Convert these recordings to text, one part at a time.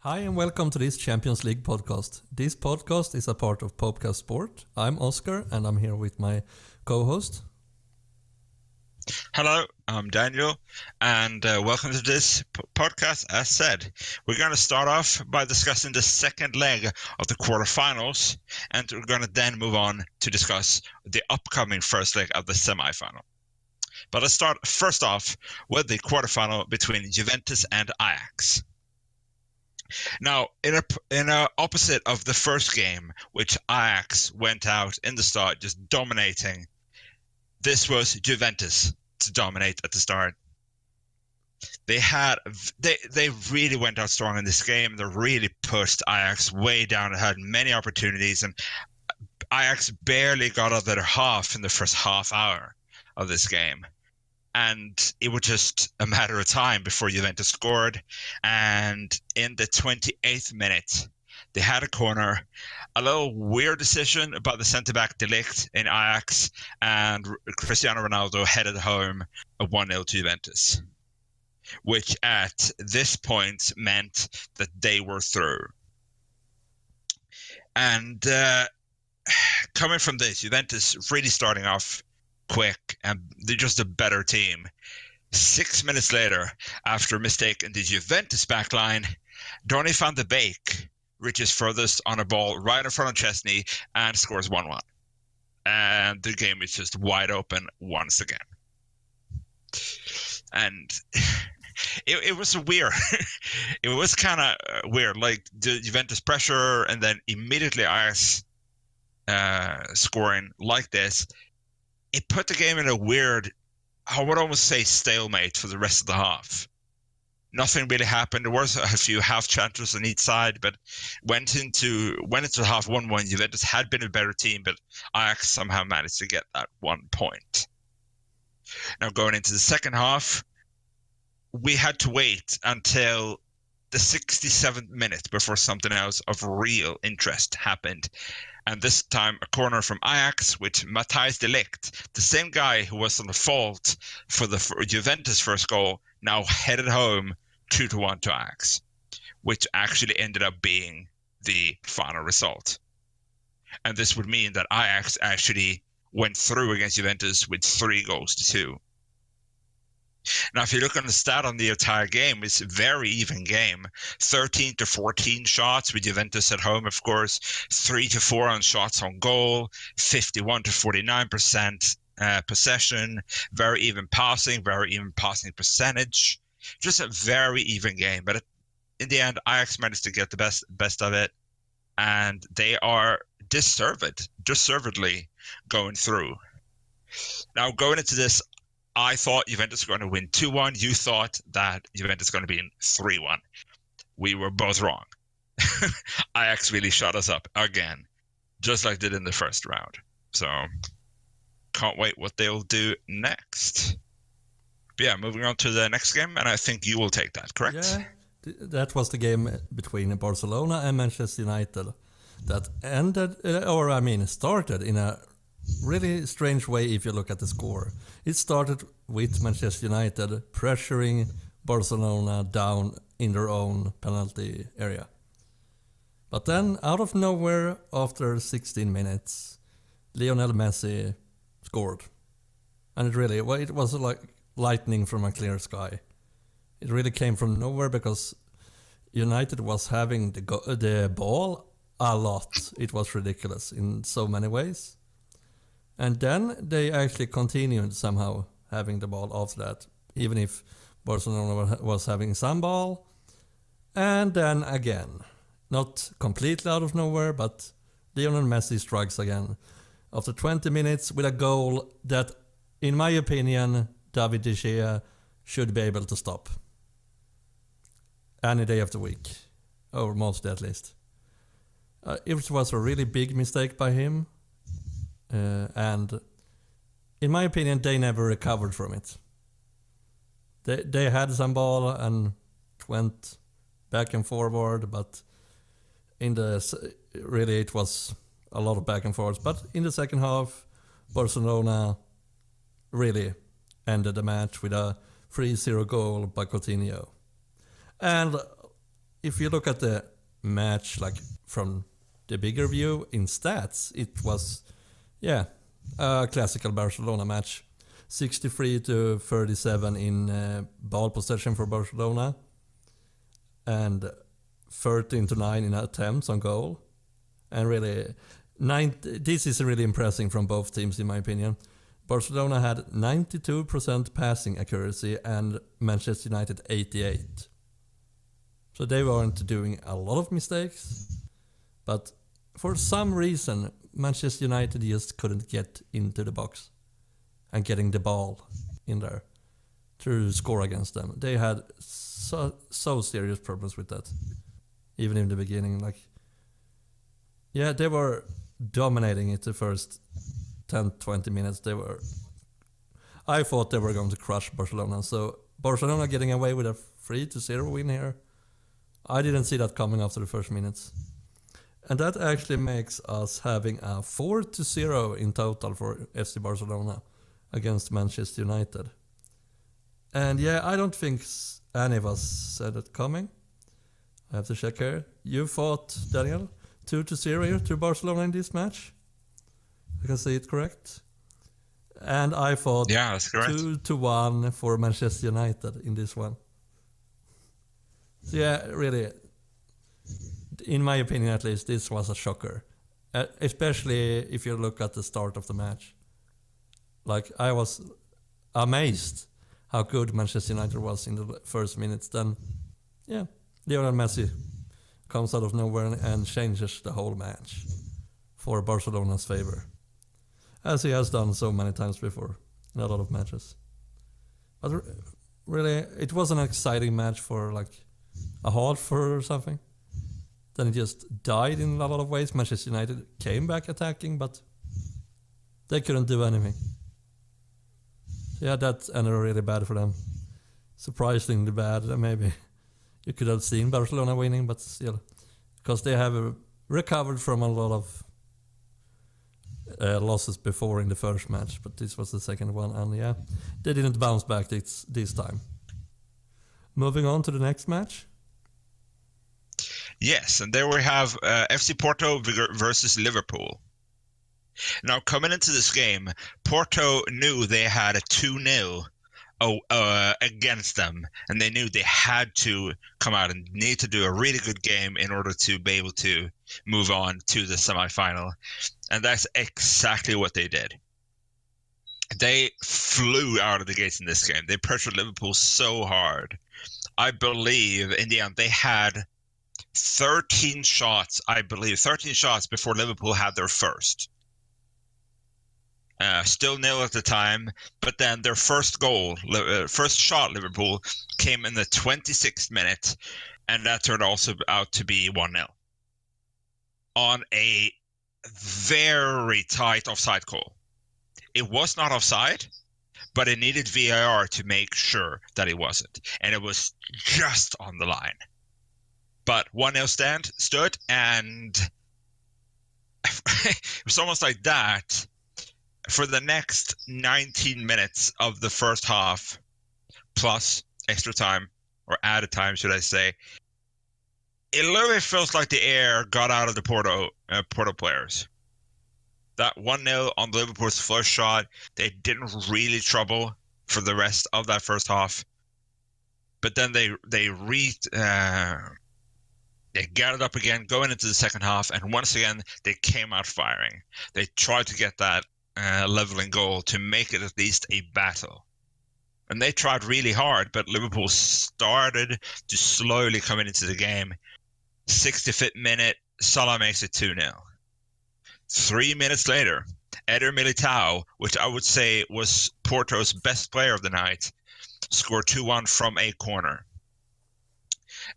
Hi and welcome to this Champions League podcast. This podcast is a part of Popecast Sport. I'm Oscar and I'm here with my co-host. Hello, I'm Daniel, and welcome to this podcast. As said, we're going to start off by discussing the second leg of the quarterfinals, and we're going to then move on to discuss the upcoming first leg of the semi-final. But let's start first off with the quarterfinal between Juventus and Ajax. Now, in a opposite of the first game, which Ajax went out in the start just dominating, this was Juventus to dominate at the start. They really went out strong in this game. They really pushed Ajax way down. They had many opportunities, and Ajax barely got out of their half in the first half hour of this game. And it was just a matter of time before Juventus scored. And in the 28th minute, they had a corner, a little weird decision by the centre-back De Ligt in Ajax, and Cristiano Ronaldo headed home a 1-0 to Juventus, which at this point meant that they were through. And coming from this, Juventus really starting off quick, and they're just a better team. 6 minutes later, after a mistake in the Juventus backline, Donny van de Beek reaches furthest on a ball right in front of Chesney and scores 1-1. And the game is just wide open once again. And it was weird. It was kind of weird, like the Juventus pressure and then immediately Ajax scoring like this. It put the game in a weird, I would almost say, stalemate for the rest of the half. Nothing really happened. There was a few half chances on each side, but went into half 1-1. Juventus had been a better team, but Ajax somehow managed to get that 1 point. Now going into the second half, we had to wait until the 67th minute before something else of real interest happened. And this time a corner from Ajax with Matthijs de Ligt, the same guy who was on the fault for the Juventus first goal, now headed home 2-1 to Ajax, which actually ended up being the final result. And this would mean that Ajax actually went through against Juventus with 3-2. Now, if you look on the stat on the entire game, it's a very even game. 13-14 shots with Juventus at home, of course. 3-4 on shots on goal. 51-49% possession. Very even passing percentage. Just a very even game. But in the end, Ajax managed to get the best of it. And they are deservedly going through. Now, going into this, I thought Juventus were going to win 2-1. You thought that Juventus was going to be in 3-1. We were both wrong. Ajax really shut us up again, just like they did in the first round. So, can't wait what they'll do next. But yeah, moving on to the next game, and I think you will take that, correct? Yeah, that was the game between Barcelona and Manchester United that started in a really strange way if you look at the score. It started with Manchester United pressuring Barcelona down in their own penalty area. But then, out of nowhere, after 16 minutes, Lionel Messi scored. And it was like lightning from a clear sky. It really came from nowhere because United was having the ball a lot. It was ridiculous in so many ways. And then they actually continued somehow having the ball after that, even if Barcelona was having some ball. And then again, not completely out of nowhere, but Lionel Messi strikes again after 20 minutes with a goal that, in my opinion, David De Gea should be able to stop. Any day of the week, or mostly at least. It was a really big mistake by him. And in my opinion, they never recovered from it. They had some ball and went back and forward, but it was a lot of back and forth. But in the second half, Barcelona really ended the match with a 3-0 goal by Coutinho. And if you look at the match like from the bigger view in stats, it was a classical Barcelona match. 63-37 in ball possession for Barcelona, and 13-9 in attempts on goal. And really, this is really impressive from both teams in my opinion. Barcelona had 92% passing accuracy and Manchester United 88%. So they weren't doing a lot of mistakes, but for some reason Manchester United just couldn't get into the box and getting the ball in there to score against them. They had so serious problems with that, even in the beginning. They were dominating it the first 10-20 minutes. I thought they were going to crush Barcelona. So Barcelona getting away with a 3-0 win here, I didn't see that coming after the first minutes. And that actually makes us having a 4-0 in total for FC Barcelona against Manchester United. And I don't think any of us said it coming. I have to check here. You thought, Daniel, 2-0 here to Barcelona in this match? I can say it correct. And I thought that's correct. 2-1 for Manchester United in this one. So really, in my opinion at least, this was a shocker. Especially if you look at the start of the match. I was amazed how good Manchester United was in the first minutes. Then, Lionel Messi comes out of nowhere and changes the whole match for Barcelona's favor, as he has done so many times before in a lot of matches. But really, it was an exciting match for a half or something. Then it just died in a lot of ways. Manchester United came back attacking, but they couldn't do anything. That ended really bad for them. Surprisingly bad. Maybe you could have seen Barcelona winning, but still. Because they have recovered from a lot of losses before in the first match, but this was the second one, and they didn't bounce back this time. Moving on to the next match. Yes, and there we have FC Porto versus Liverpool. Now, coming into this game, Porto knew they had a 2-0 against them, and they knew they had to come out and need to do a really good game in order to be able to move on to the semi-final. And that's exactly what they did. They flew out of the gates in this game. They pressured Liverpool so hard. I believe in the end they had 13 shots before Liverpool had their first. Still nil at the time, but then their first shot, Liverpool, came in the 26th minute, and that turned also out to be 1-0 on a very tight offside call. It was not offside, but it needed VAR to make sure that it wasn't, and it was just on the line. But 1-0 stood, and it was almost like that. For the next 19 minutes of the first half, plus extra time, or added time, should I say, it literally feels like the air got out of the Porto players. That 1-0 on Liverpool's first shot, they didn't really trouble for the rest of that first half. But then they gathered up again going into the second half, and once again, they came out firing. They tried to get that leveling goal to make it at least a battle. And they tried really hard, but Liverpool started to slowly come into the game. 65th minute, Salah makes it 2-0. 3 minutes later, Eder Militao, which I would say was Porto's best player of the night, scored 2-1 from a corner.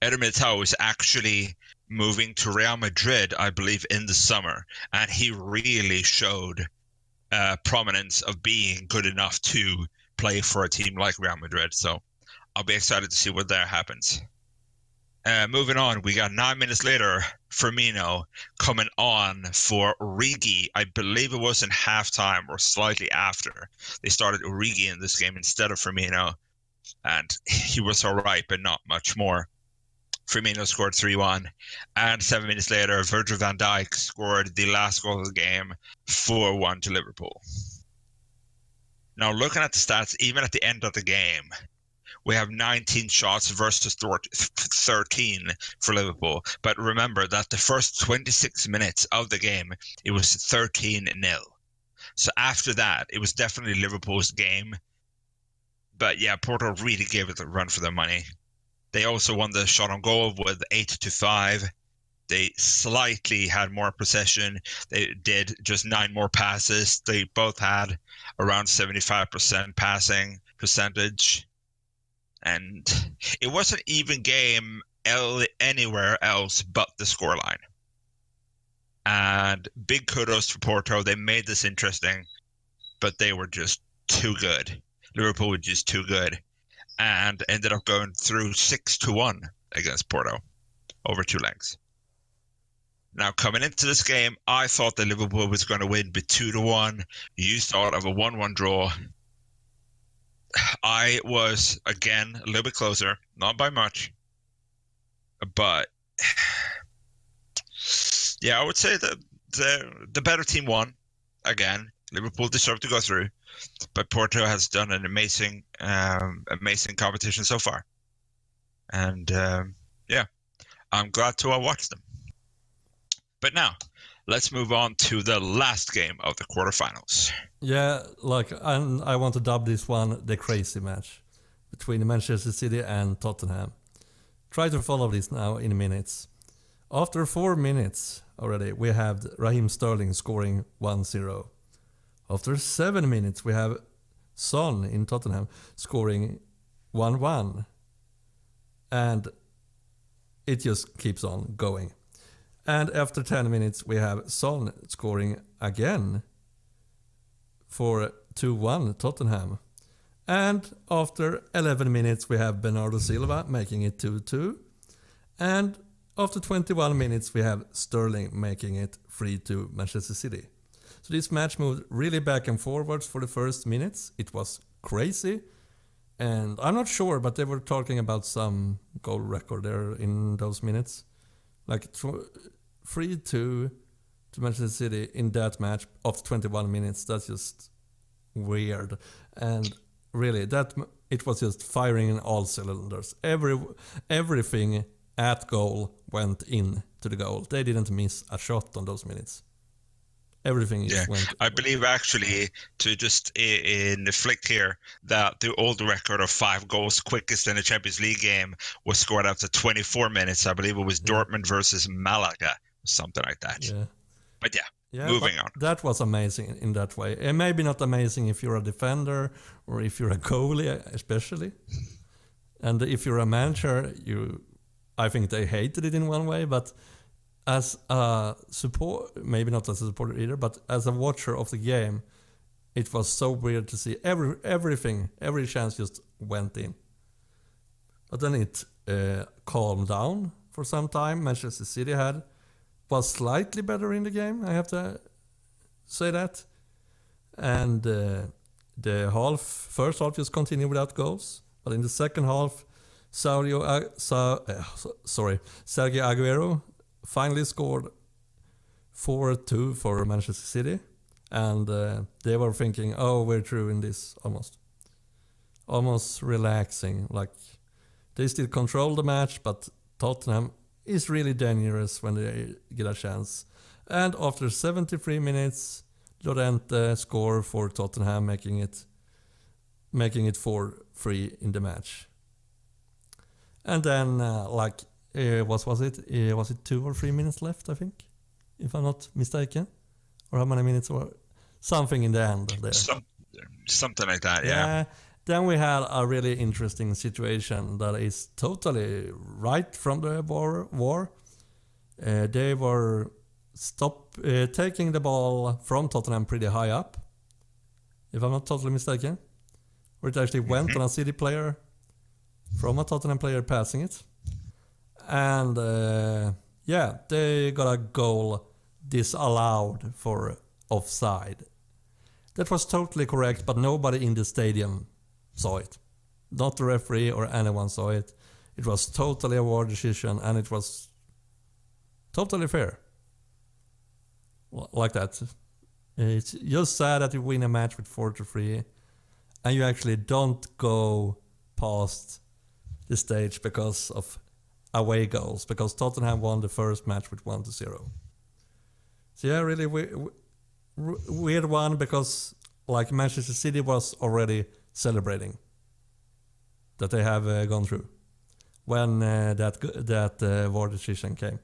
Eder Militao is actually moving to Real Madrid, I believe, in the summer, and he really showed prominence of being good enough to play for a team like Real Madrid. So I'll be excited to see what there happens. Moving on, we got 9 minutes later, Firmino coming on for Origi. I believe it was in halftime or slightly after. They started Origi in this game instead of Firmino, and he was all right, but not much more. Firmino scored 3-1. And 7 minutes later, Virgil van Dijk scored the last goal of the game, 4-1 to Liverpool. Now, looking at the stats, even at the end of the game, we have 19 shots versus 13 for Liverpool. But remember that the first 26 minutes of the game, it was 13-0. So after that, it was definitely Liverpool's game. But yeah, Porto really gave it a run for their money. They also won the shot on goal with 8-5. They slightly had more possession. They did just 9 more passes. They both had around 75% passing percentage. And it was an even game anywhere else but the scoreline. And big kudos to Porto. They made this interesting, but they were just too good. Liverpool were just too good and ended up going through 6-1 against Porto over 2 legs. Now, coming into this game, I thought that Liverpool was going to win by 2-1. You thought of a 1-1 draw. I was, again, a little bit closer, not by much. But, yeah, I would say that the better team won. Again, Liverpool deserved to go through. But Porto has done an amazing competition so far. And, yeah, I'm glad to have watched them. But now, let's move on to the last game of the quarterfinals. Yeah, and I want to dub this one the crazy match between Manchester City and Tottenham. Try to follow this now in minutes. After 4 minutes already, we have Raheem Sterling scoring 1-0. After 7 minutes, we have Son in Tottenham scoring 1-1. And it just keeps on going. And after 10 minutes, we have Son scoring again for 2-1 Tottenham. And after 11 minutes, we have Bernardo Silva making it 2-2. And after 21 minutes, we have Sterling making it 3-2 Manchester City. So this match moved really back and forwards for the first minutes. It was crazy. And I'm not sure, but they were talking about some goal record there in those minutes. Like 3-2 to Manchester City in that match after 21 minutes. That's just weird. And really, it was just firing in all cylinders. Everything at goal went in to the goal. They didn't miss a shot on those minutes. Everything just went. I believe actually, to just in the flick here, that the old record of 5 goals quickest in a Champions League game was scored after 24 minutes. I believe it was Dortmund versus Malaga, something like that. Yeah. But moving on. That was amazing in that way. And maybe not amazing if you're a defender or if you're a goalie, especially. And if you're a manager, I think they hated it in one way, but as a support, maybe not as a supporter either, but as a watcher of the game, it was so weird to see every chance just went in. But then it calmed down for some time. Manchester City was slightly better in the game, I have to say that. And the first half just continued without goals. But in the second half, Sergio Aguero finally scored 4-2 for Manchester City. And they were thinking, we're through in this almost relaxing. Like, they still control the match, but Tottenham is really dangerous when they get a chance. And after 73 minutes, Llorente scored for Tottenham, making it 4-3 in the match. And then, was it 2 or 3 minutes left, I think, if I'm not mistaken? Or how many minutes were something in the end there? Something like that, yeah. Then we had a really interesting situation that is totally right from the war. They were taking the ball from Tottenham pretty high up, if I'm not totally mistaken. Where it actually went on a City player from a Tottenham player passing it. And they got a goal disallowed for offside. That was totally correct, but nobody in the stadium saw it. Not the referee or anyone saw it. It was totally a war decision, and it was totally fair. Like that. It's just sad that you win a match with 4-3, and you actually don't go past the stage because of away goals, because Tottenham won the first match with 1-0. So yeah, really weird one, because like Manchester City was already celebrating that they have gone through when that VAR decision came.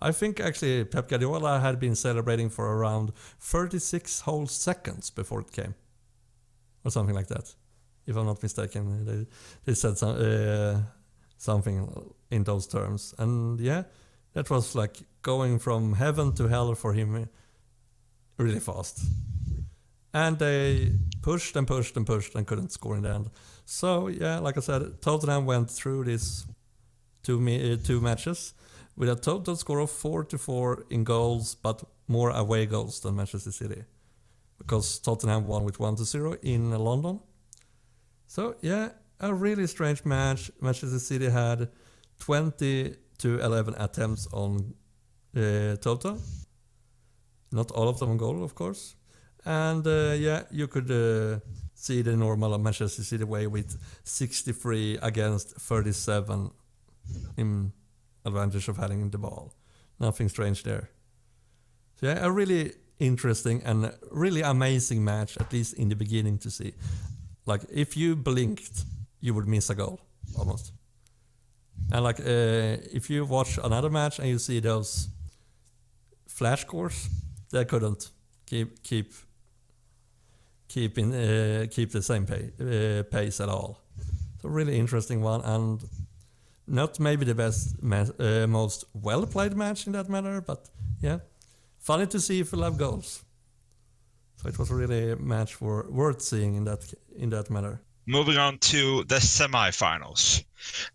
I think actually Pep Guardiola had been celebrating for around 36 whole seconds before it came, or something like that, if I'm not mistaken. They said something in those terms, and yeah, that was like going from heaven to hell for him really fast. And they pushed and pushed and pushed and couldn't score in the end. So yeah, like I said, Tottenham went through these two matches with a total score of 4-4 in goals, but more away goals than Manchester City, because Tottenham won with 1-0 in London. So yeah, a really strange match. Manchester City had 20-11 attempts on total. Not all of them on goal, of course. And yeah, you could see the normal Manchester City way with 63 against 37 in advantage of having the ball. Nothing strange there. So yeah, a really interesting and really amazing match, at least in the beginning, to see. Like, if you blinked, you would miss a goal, almost. And like, if you watch another match and you see those flash scores, they couldn't keep the same pace at all. So really interesting one, and not maybe the best, most well-played match in that matter, but yeah, funny to see if we love goals. So it was really a match worth seeing in that matter. Moving on to the semi-finals.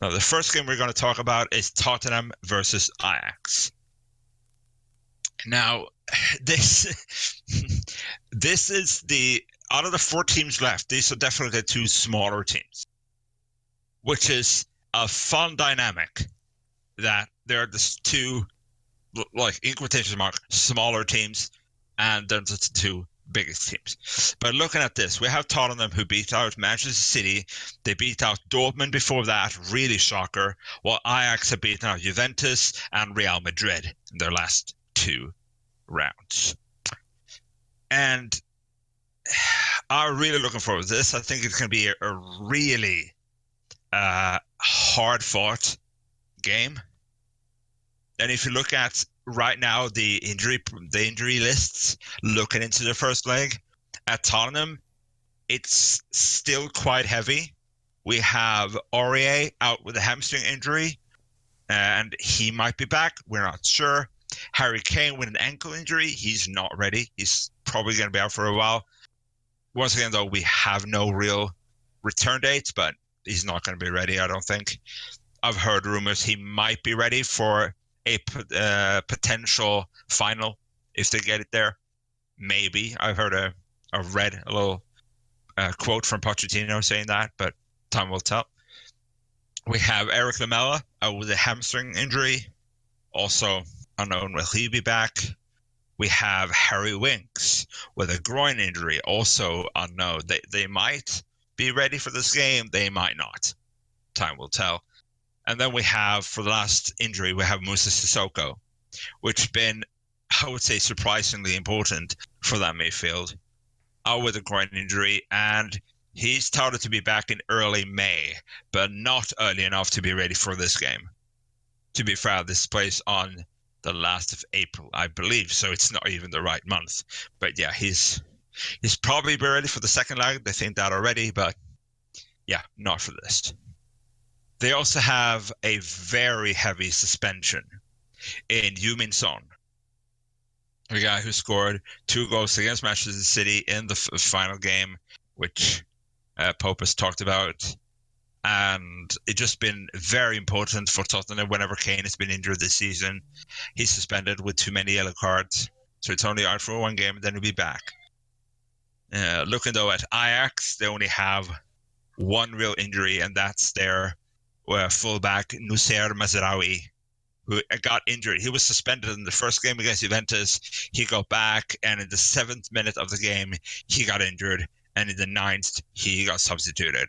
Now, the first game we're going to talk about is Tottenham versus Ajax. Now, this is out of the 4 teams left, these are definitely the 2 smaller teams, which is a fun dynamic, that they're the 2, like, in quotation mark, smaller teams, and they're the 2 biggest teams. But looking at this, we have Tottenham, who beat out Manchester City. They beat out Dortmund before that, really shocker, while Ajax have beaten out Juventus and Real Madrid in their last 2 rounds. And I'm really looking forward to this. I think it's going to be a really hard-fought game. And if you look at right now the injury lists, looking into the first leg at Tottenham, it's still quite heavy. We have Aurier out with a hamstring injury, and he might be back. We're not sure. Harry Kane with an ankle injury. He's not ready. He's probably going to be out for a while. Once again, though, we have no real return dates, but he's not going to be ready, I don't think. I've heard rumors he might be ready for a potential final if they get it there. Maybe. I've read a little quote from Pochettino saying that, but time will tell. We have Eric Lamela with a hamstring injury. Also unknown, will he be back? We have Harry Winks with a groin injury, also unknown. They might be ready for this game. They might not. Time will tell. And then we have, for the last injury, we have Moussa Sissoko, which has been, I would say, surprisingly important for that midfield. Out with a groin injury, and he's touted to be back in early May, but not early enough to be ready for this game. To be fair, this plays on the last of April, I believe, so it's not even the right month. But yeah, he's probably be ready for the second leg. They think that already, but yeah, not for this. They also have a very heavy suspension in Heung-min Son, a guy who scored 2 goals against Manchester City in the final game, which Pope has talked about. And it's just been very important for Tottenham whenever Kane has been injured this season. He's suspended with too many yellow cards, so it's only out for 1 game and then he'll be back. Looking though at Ajax, they only have 1 real injury, and that's their fullback Nusser Mazraoui, who got injured. He was suspended in the first game against Juventus. He got back, and in the 7th minute of the game, he got injured. And in the 9th, he got substituted.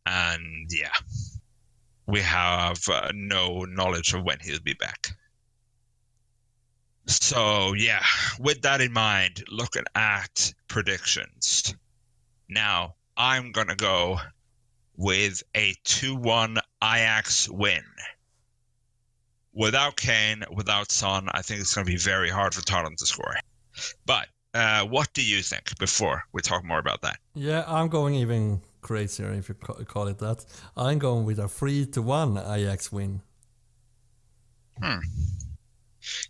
And yeah, we have no knowledge of when he'll be back. So yeah, with that in mind, looking at predictions. Now, I'm going to go with a 2-1 Ajax win. Without Kane, without Son, I think it's going to be very hard for Tottenham to score. But what do you think before we talk more about that? Yeah, I'm going even crazier, if you call it that. I'm going with a 3-1 Ajax win.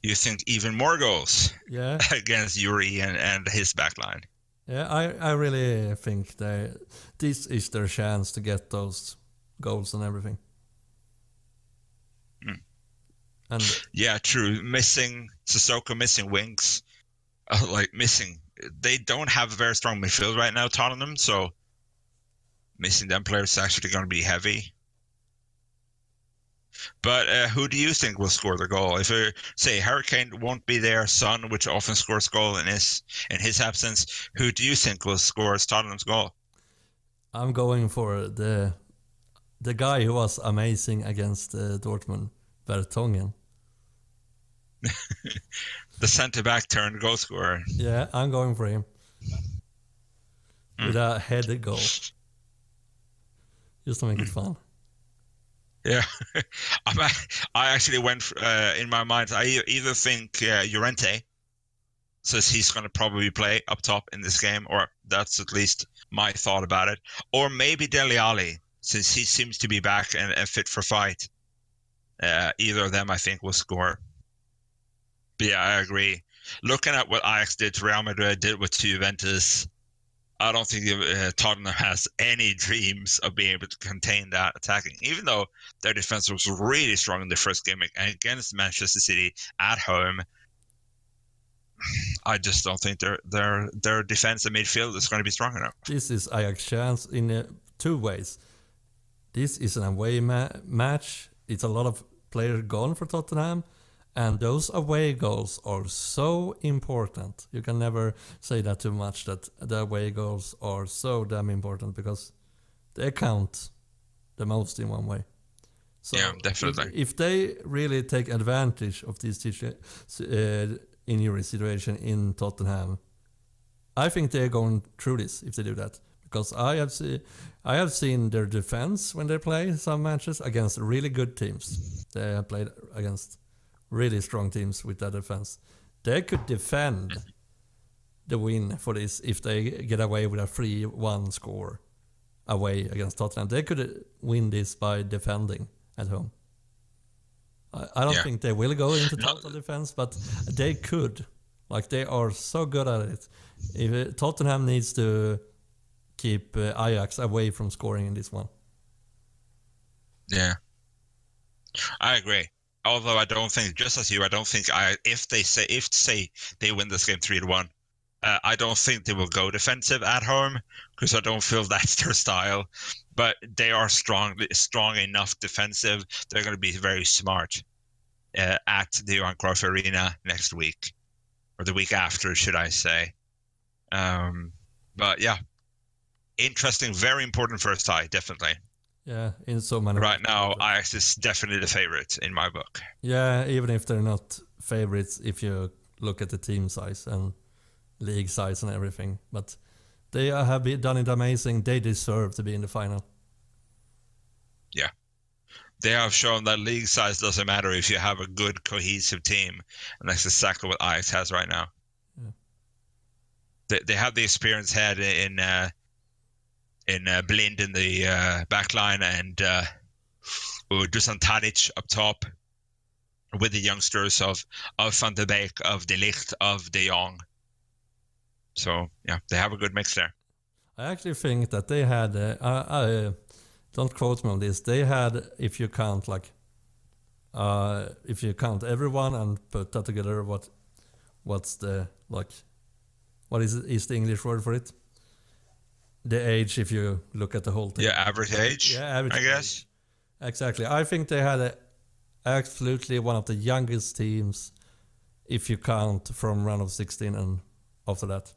You think even more goals? Yeah. Against Yuri and his backline? Yeah, I really think this is their chance to get those goals and everything. And yeah, true. Sissoko missing wings, They don't have a very strong midfield right now, Tottenham. So missing them players is actually going to be heavy. But who do you think will score the goal? If say Harry Kane won't be there, Son, which often scores goal in his absence, who do you think will score Tottenham's goal? I'm going for the guy who was amazing against Dortmund, Vertonghen. The centre-back turned goal scorer. Yeah, I'm going for him. With a headed goal. Just to make it fun. Yeah. I actually went, in my mind, I either think Llorente, says he's going to probably play up top in this game, or that's at least my thought about it. Or maybe Dele Alli, since he seems to be back and fit for fight. Either of them, I think, will score. But yeah, I agree. Looking at what Ajax did to Real Madrid, did with Juventus, I don't think Tottenham has any dreams of being able to contain that attacking, even though their defense was really strong in the first game against Manchester City at home. I just don't think their defense and midfield is going to be strong enough. This is Ajax's chance in 2 ways. This is an away match. It's a lot of players gone for Tottenham. And those away goals are so important. You can never say that too much, that the away goals are so damn important, because they count the most in one way. So yeah, definitely. If they really take advantage of this injury situation in Tottenham, I think they're going through this if they do that. Because I have seen their defense when they play some matches against really good teams. They have played against really strong teams with that defense. They could defend the win for this if they get away with a 3-1 score away against Tottenham. They could win this by defending at home. I don't think they will go into total defense, but they could. Like, they are so good at it. If Tottenham needs to keep Ajax away from scoring in this one. Yeah, I agree. Although I don't think, just as you, I don't think if they win this game 3-1, I don't think they will go defensive at home, because I don't feel that's their style. But they are strong enough defensive. They're going to be very smart at the Johan Cruyff Arena next week, or the week after, should I say? But yeah, interesting, very important first tie, definitely. Yeah, in so many right now, Ajax is definitely the favorite in my book. Yeah, even if they're not favorites, if you look at the team size and league size and everything. But they have done it amazing. They deserve to be in the final. Yeah. They have shown that league size doesn't matter if you have a good, cohesive team. And that's exactly what Ajax has right now. Yeah. They have the experienced head in Blind in the back line, and Dusan Tadic up top, with the youngsters of Van de Beek, of De Ligt, of De Jong. So yeah, they have a good mix there. I actually think that they had, don't quote me on this, they had, if you count everyone and put that together, what's the, like, what is the English word for it? The age, if you look at the whole thing. Yeah, average age, I guess. Exactly. I think they had absolutely one of the youngest teams, if you count from round of 16 and after that.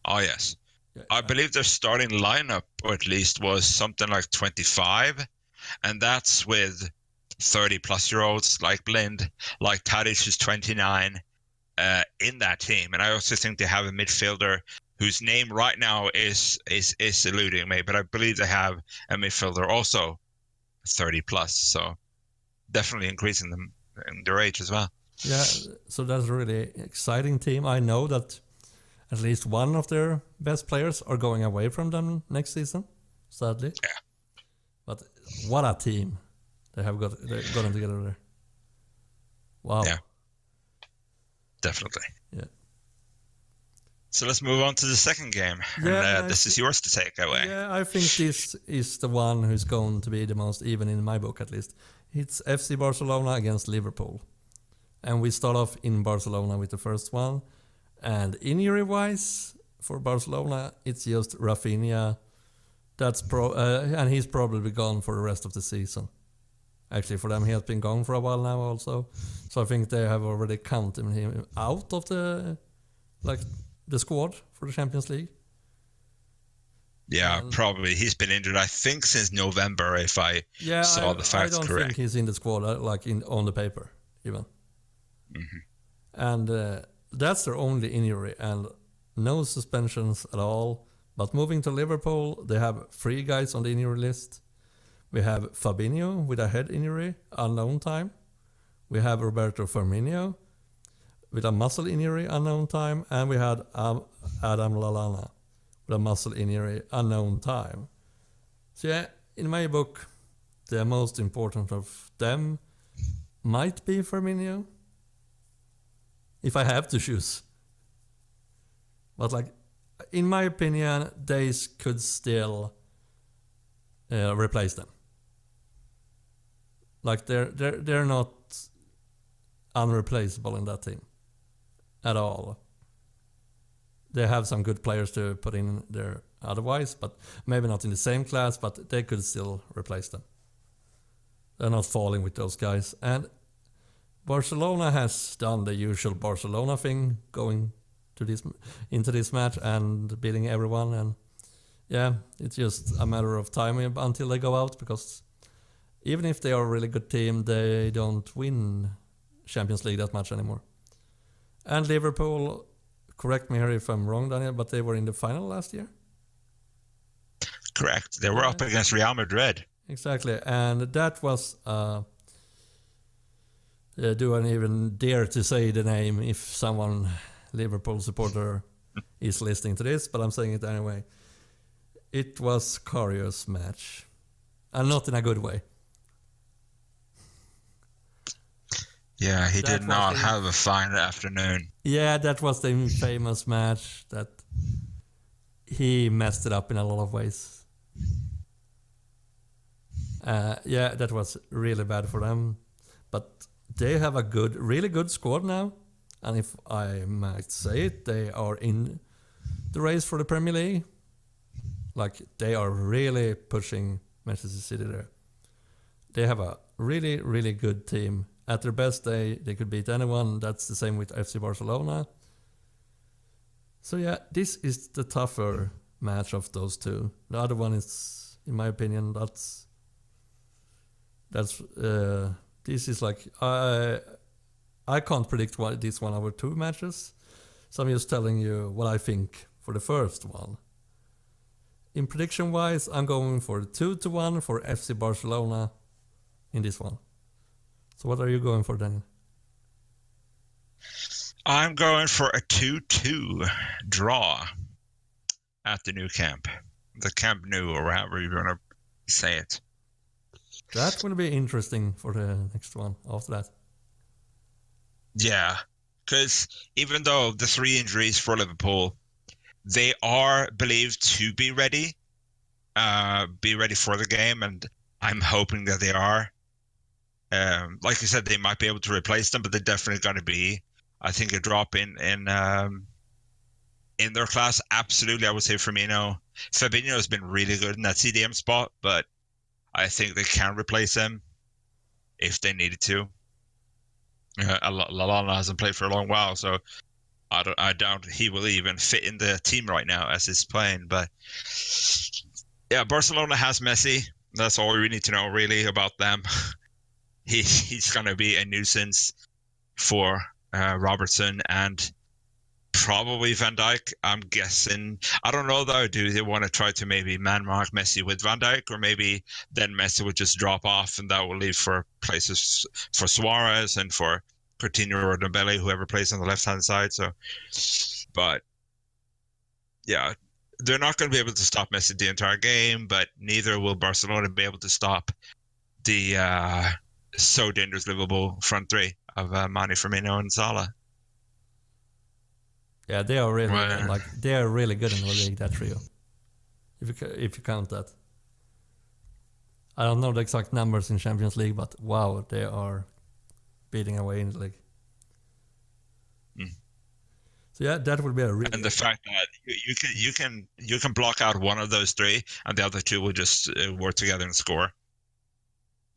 Oh, yes. Yeah, I believe their starting lineup, or at least, was something like 25, and that's with 30-plus-year-olds like Blind, like Tadic, who's 29, in that team. And I also think they have a midfielder whose name right now is eluding me, but I believe they have a midfielder also 30-plus, so definitely increasing them in their age as well. yeah, so that's a really exciting team. I know that at least one of their best players are going away from them next season, sadly. Yeah. But what a team they have gotten together there. Wow. Yeah. Definitely. Yeah. So let's move on to the second game. Yeah, and this is yours to take away. Yeah, I think this is the one who's going to be the most even in my book, at least. It's FC Barcelona against Liverpool. And we start off in Barcelona with the first one. And injury-wise, for Barcelona, it's just Rafinha. And he's probably gone for the rest of the season. Actually, for them, he has been gone for a while now also. So I think they have already counted him out of the squad for the Champions League. Yeah, probably. He's been injured, I think, since November, if I saw the facts correct. I don't think he's in the squad, on the paper, even. Mm-hmm. And that's their only injury, and no suspensions at all. But moving to Liverpool, they have 3 guys on the injury list. We have Fabinho with a head injury, unknown time. We have Roberto Firmino with a muscle injury, unknown time. And we had Adam Lallana with a muscle injury, unknown time. So yeah, in my book, the most important of them might be Firmino, if I have to choose. But in my opinion, they could still replace them. They're not unreplaceable in that team at all. They have some good players to put in there otherwise, but maybe not in the same class, but they could still replace them. They're not falling with those guys. And Barcelona has done the usual Barcelona thing, going into this match and beating everyone. And yeah, it's just a matter of time until they go out, because even if they are a really good team, they don't win Champions League that much anymore. And Liverpool, correct me here if I'm wrong, Daniel, but they were in the final last year? Correct. They were up against Real Madrid. Exactly. And that was... do I even dare to say the name if someone Liverpool supporter is listening to this, but I'm saying it anyway. It was Karius' match. And not in a good way. Yeah, he did not have a fine afternoon. Yeah, that was the famous match that he messed it up in a lot of ways. Yeah, that was really bad for them. But they have a really good squad now. And if I might say it, they are in the race for the Premier League. They are really pushing Manchester City there. They have a really, really good team. At their best, they could beat anyone. That's the same with FC Barcelona. So yeah, this is the tougher match of those two. The other one is, in my opinion, this is I can't predict this one over 2 matches. So I'm just telling you what I think for the first one. In prediction-wise, I'm going for 2-1 for FC Barcelona in this one. So what are you going for, Daniel? I'm going for a 2-2 draw at the Nou Camp. The Camp Nou, or however you're going to say it. That will be interesting for the next one after that. Yeah, because even though the 3 injuries for Liverpool, they are believed to be ready for the game, and I'm hoping that they are. Like you said, they might be able to replace them, but they're definitely going to be, I think, a drop in their class. Absolutely, I would say Fabinho has been really good in that CDM spot, but I think they can replace him if they needed to. Lallana hasn't played for a long while, so I doubt he will even fit in the team right now as he's playing. But yeah, Barcelona has Messi. That's all we need to know really about them. He's going to be a nuisance for Robertson and probably Van Dijk. I'm guessing. I don't know though. Do they want to try to maybe man mark Messi with Van Dijk, or maybe then Messi would just drop off and that will leave for places for Suarez and for Coutinho or Dembele, whoever plays on the left hand side. So, but yeah, they're not going to be able to stop Messi the entire game, but neither will Barcelona be able to stop the so dangerous Liverpool front three of Mane, Firmino, and Salah. Yeah, they are really they are really good in the league, that trio. If you count that, I don't know the exact numbers in Champions League, but wow, they are beating away in the league. So yeah, that would be a really. And the fact that you can block out one of those three, and the other two will just work together and score.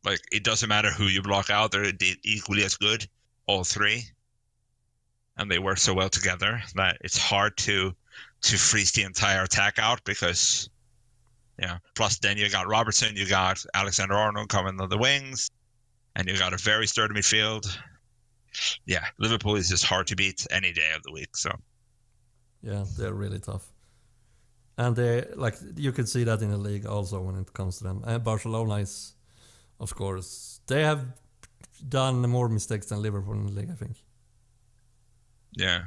Like, it doesn't matter who you block out; they're equally as good, all three. And they work so well together that it's hard to freeze the entire attack out because, plus then you got Robertson, you got Alexander-Arnold coming on the wings, and you got a very sturdy midfield. Yeah, Liverpool is just hard to beat any day of the week. So, yeah, they're really tough, and they you can see that in the league also when it comes to them. And Barcelona is, of course, they have done more mistakes than Liverpool in the league, I think. Yeah.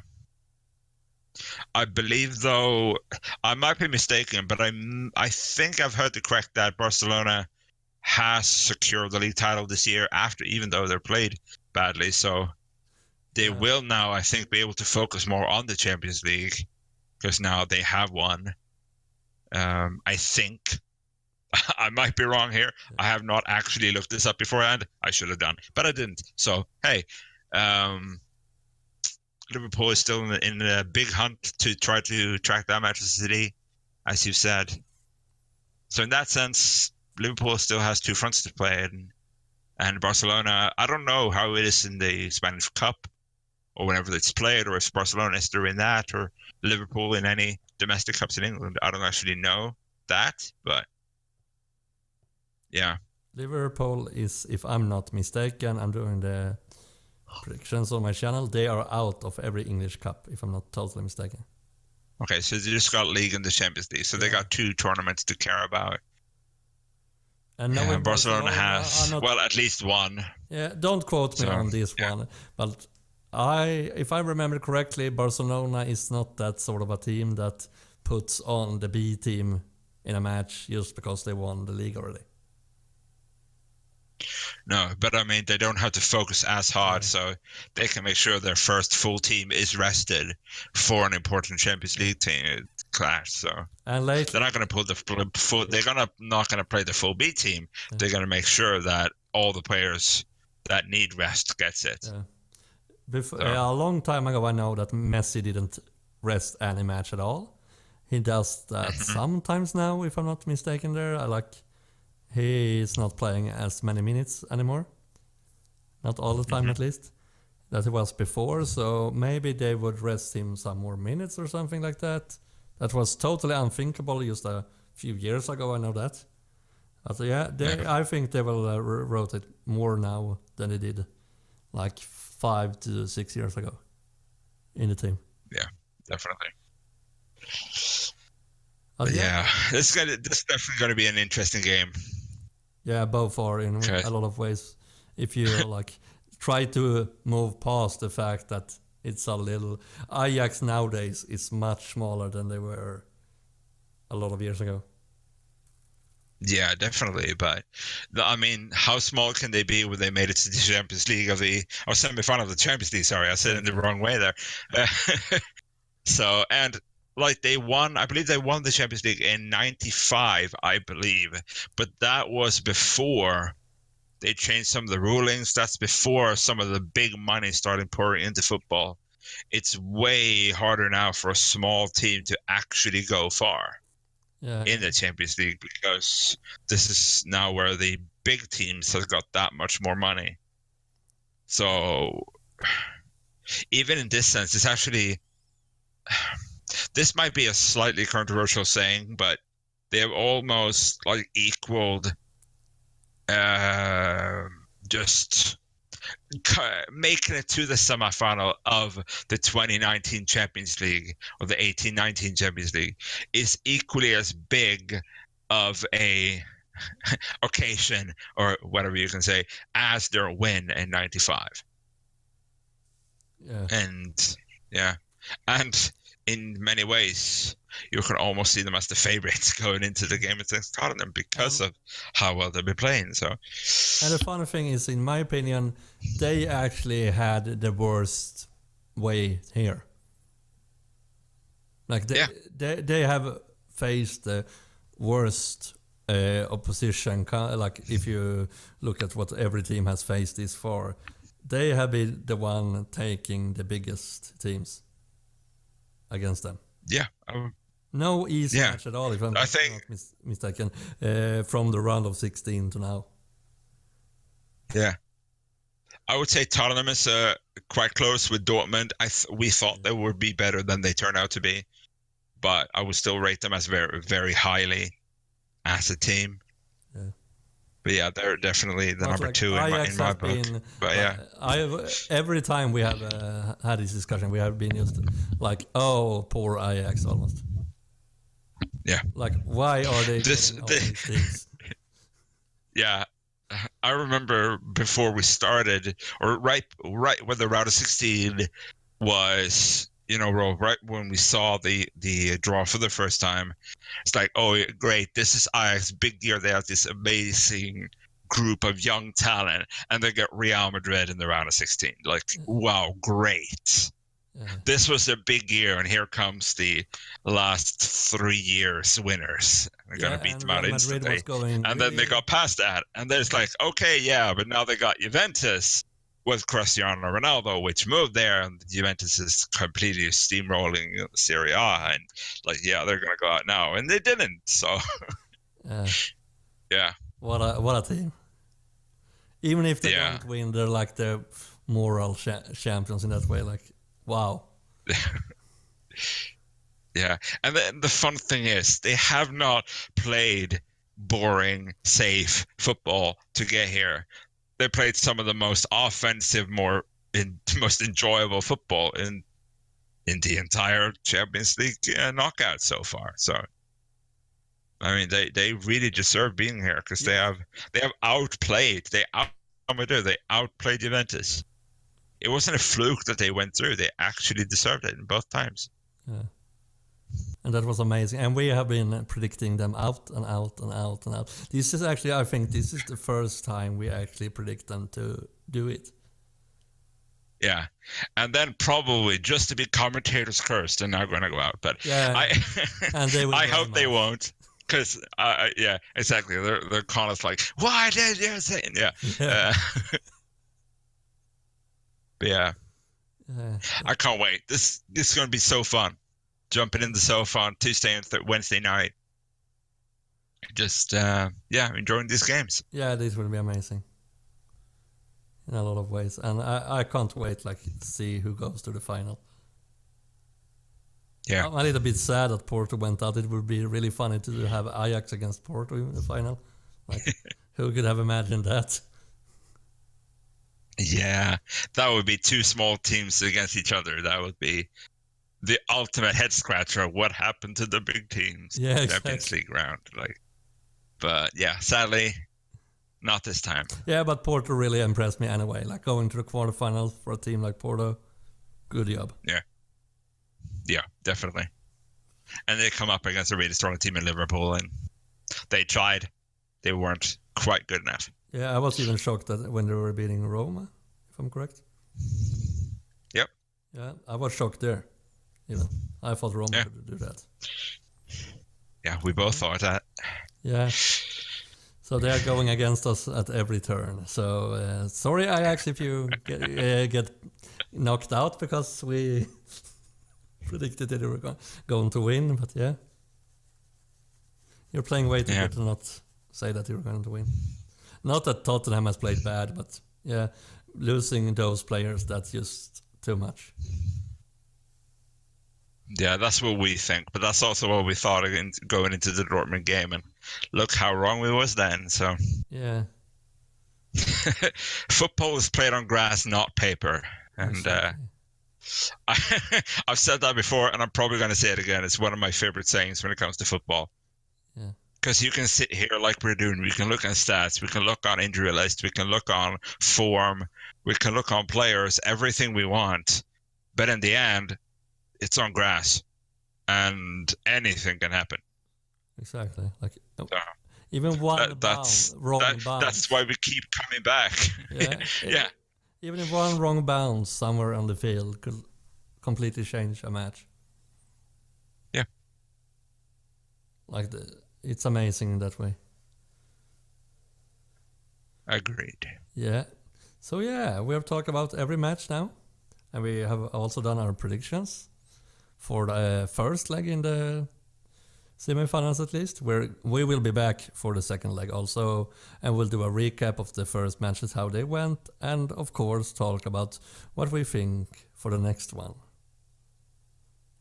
I believe, though, I might be mistaken, but I think I've heard the correct that Barcelona has secured the league title this year even though they're played badly. So they will now, I think, be able to focus more on the Champions League because now they have won. I think. I might be wrong here. I have not actually looked this up beforehand. I should have done, but I didn't. So, hey, Liverpool is still in a big hunt to try to track down Manchester City, as you said. So in that sense, Liverpool still has two fronts to play, and Barcelona. I don't know how it is in the Spanish Cup, or whenever it's played, or if Barcelona is in that, or Liverpool in any domestic cups in England. I don't actually know that, but yeah. Liverpool is, if I'm not mistaken, I'm doing the predictions on my channel, they are out of every English cup, if I'm not totally mistaken. Okay, so they just got League and the Champions League, so they got two tournaments to care about. And Barcelona has, at least one. Yeah, don't quote me on this one, but if I remember correctly, Barcelona is not that sort of a team that puts on the B team in a match just because they won the league already. No, but I mean, they don't have to focus as hard, so they can make sure their first full team is rested for an important Champions League team clash. So they're not going to pull the full. They're not going to play the full B team. Yeah. They're going to make sure that all the players that need rest gets it. Yeah. A long time ago, I know that Messi didn't rest any match at all. He does that sometimes now, if I'm not mistaken. He is not playing as many minutes anymore. Not all the time, at least. That it was before, so maybe they would rest him some more minutes or something like that. That was totally unthinkable just a few years ago, I know that. But I think they will rotate more now than they did 5 to 6 years ago in the team. Yeah, definitely. This is definitely going to be an interesting game. Yeah, both are in a lot of ways. If you try to move past the fact that it's a little Ajax nowadays is much smaller than they were a lot of years ago. Yeah, definitely. But I mean, how small can they be when they made it to the Champions League or semi-final of the Champions League? Sorry, I said it in the wrong way there. They won, I believe they won the Champions League in 95, I believe. But that was before they changed some of the rulings. That's before some of the big money started pouring into football. It's way harder now for a small team to actually go far. in the Champions League, because this is now where the big teams have got that much more money. So even in this sense, it's actually, this might be a slightly controversial saying, but they have almost like equaled just making it to the semifinal of the 2019 Champions League or the 18-19 Champions League is equally as big of a occasion, or whatever you can say, as their win in 95. Yeah. And in many ways, you can almost see them as the favorites going into the game against Tottenham because of how well they've been playing. So, and the funny thing is, in my opinion, they actually had the worst way here. Like they have faced the worst opposition. Like if you look at what every team has faced this far, they have been the one taking the biggest teams against them. Yeah. No easy match at all, if I'm not mistaken, from the round of 16 to now. Yeah. I would say Tottenham is quite close with Dortmund. We thought they would be better than they turned out to be, but I would still rate them as very, very highly as a team. Yeah. But yeah, they're definitely the number two in my book. Every time we have had this discussion, we have been just like, oh, poor Ajax almost. Yeah. Like, why are they doing all these things? Yeah. I remember before we started, or right when the round of 16 was, right when we saw the draw for the first time, it's like, oh, great, this is Ajax, big year. They have this amazing group of young talent, and they get Real Madrid in the round of 16. Like, wow, great. This was a big year, and here comes the last 3 years winners. They're going to beat them out instantly. And then they got past that, and there's like, okay, yeah, but now they got Juventus with Cristiano Ronaldo, which moved there, and Juventus is completely steamrolling Serie A, and like, yeah, they're going to go out now, and they didn't. So, yeah, what a team! Even if they don't win, they're like the moral champions in that way. Like, wow. Yeah, and the fun thing is they have not played boring, safe football to get here. They played some of the most offensive, most enjoyable football in the entire Champions League knockout so far. So, I mean, they really deserve being here because they have outplayed. They outplayed Juventus. It wasn't a fluke that they went through. They actually deserved it in both times. Yeah. And that was amazing. And we have been predicting them out and out and out and out. This is actually, I think this is the first time we actually predict them to do it. Yeah. And then probably just to be commentators cursed, they're not going to go out. But and they will I hope they won't. Because, yeah, exactly. They're kind of like, why did you say it? Yeah. But yeah, I can't wait. This is going to be so fun. Jumping in the sofa on Tuesday and Wednesday night. Just, enjoying these games. Yeah, this will be amazing. In a lot of ways. And I can't wait, to see who goes to the final. Yeah. I'm a little bit sad that Porto went out. It would be really funny to have Ajax against Porto in the final. Who could have imagined that? Yeah, that would be two small teams against each other. That would be the ultimate head scratcher. What happened to the big teams? Yeah, exactly. Champions League round. But yeah, sadly, not this time. Yeah, but Porto really impressed me anyway. Going to the quarterfinals for a team like Porto, good job. Yeah, definitely. And they come up against a really strong team in Liverpool, and they tried. They weren't quite good enough. Yeah, I was even shocked that when they were beating Roma, if I'm correct. Yep. Yeah, I was shocked there. I thought Roma could do that. Yeah, we both thought that. Yeah. So they are going against us at every turn. So sorry, Ajax, if you get knocked out because we predicted that they were going to win. But yeah. You're playing way too good to not say that you're going to win. Not that Tottenham has played bad, but yeah, losing those players, that's just too much. Yeah, that's what we think, but that's also what we thought going into the Dortmund game, and look how wrong we was then. So yeah, football is played on grass, not paper, and exactly. I've said that before, and I'm probably going to say it again. It's one of my favorite sayings when it comes to football. Yeah, because you can sit here like we're doing. We can look at stats, we can look on injury list, we can look on form, we can look on players, everything we want, but in the end, it's on grass, and anything can happen. exactly. Like So even one wrong bounce. That's why we keep coming back. Yeah, Yeah. Even if one wrong bounce somewhere on the field could completely change a match. Yeah. Like it's amazing in that way. Agreed. Yeah. So yeah, we have talked about every match now, and we have also done our predictions for the first leg in the semifinals at least, where we will be back for the second leg also, and we'll do a recap of the first matches, how they went, and of course talk about what we think for the next one.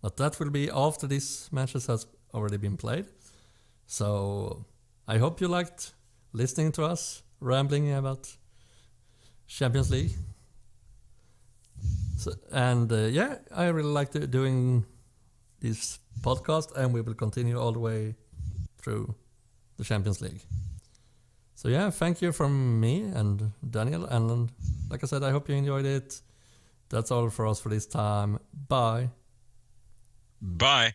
But that will be after these matches has already been played. So I hope you liked listening to us rambling about Champions League. So, and yeah, I really like doing this podcast, and we will continue all the way through the Champions League. So yeah, thank you from me and Daniel, and like I said, I hope you enjoyed it. That's all for us for this time. Bye. Bye.